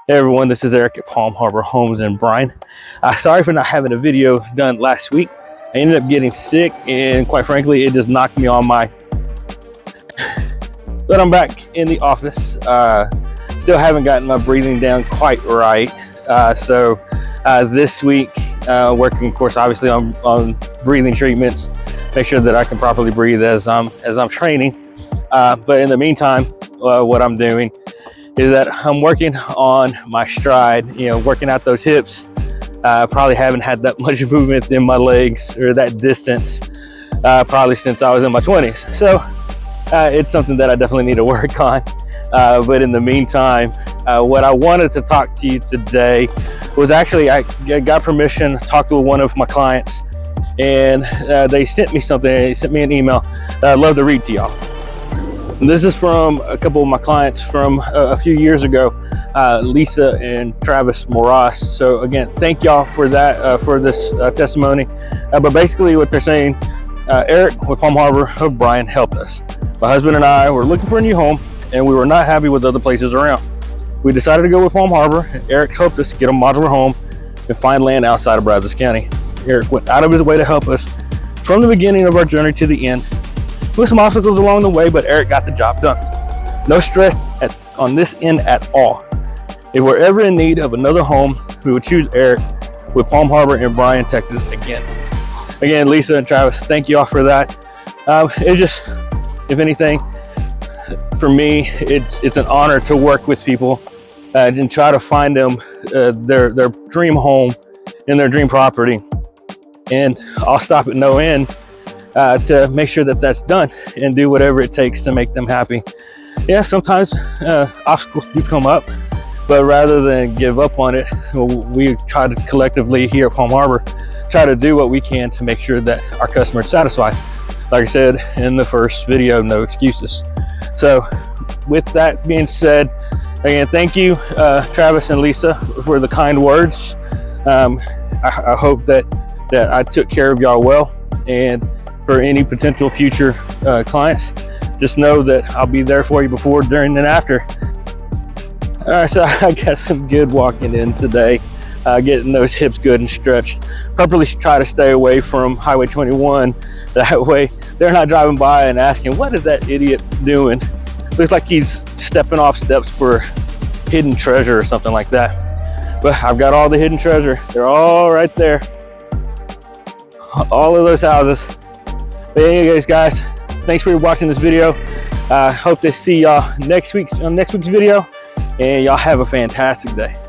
Hey everyone, this is Eric at Palm Harbor Homes in Bryan. Sorry for not having a video done last week. I ended up getting sick, and quite frankly, it just knocked me on my... But I'm back in the office. Still haven't gotten my breathing down quite right. So this week, working, of course, obviously on breathing treatments, make sure that I can properly breathe as I'm training. But in the meantime, what I'm doing is that I'm working on my stride, working out those hips. Probably haven't had that much movement in my legs or that distance probably since I was in my 20s. So it's something that I definitely need to work on. But in the meantime, what I wanted to talk to you today was actually, I got permission to talk to one of my clients, and they sent me something. They sent me an email that I'd love to read to y'all. And this is from a couple of my clients from a few years ago, Lisa and Travis Moras. So again, thank y'all for that, for this testimony. But basically what they're saying, Eric with Palm Harbor of Bryan helped us. My husband and I were looking for a new home, and we were not happy with other places around. We decided to go with Palm Harbor. Eric helped us get a modular home and find land outside of Brazos County. Eric went out of his way to help us from the beginning of our journey to the end. With some obstacles along the way, but Eric got the job done. No stress on this end at all. If we're ever in need of another home, we would choose Eric with Palm Harbor in Bryan, Texas again. Again, Lisa and Travis, thank you all for that. It just, if anything, for me, it's an honor to work with people and try to find them their dream home and their dream property. And I'll stop at no end to make sure that that's done and do whatever it takes to make them happy. Yeah, sometimes obstacles do come up, but rather than give up on it, we try to collectively here at Palm Harbor try to do what we can to make sure that our customers are satisfied. Like I said in the first video, no excuses. So with that being said, again, thank you, Travis and Lisa, for the kind words. I hope that I took care of y'all well, and for any potential future clients, just know that I'll be there for you before, during, and after. All right, so I got some good walking in today, getting those hips good and stretched. Probably try to stay away from Highway 21. That way they're not driving by and asking, what is that idiot doing? Looks like he's stepping off steps for hidden treasure or something like that. But I've got all the hidden treasure. They're all right there. All of those houses. But anyways, guys, thanks for watching this video. Hope to see y'all on next week's video, and y'all have a fantastic day.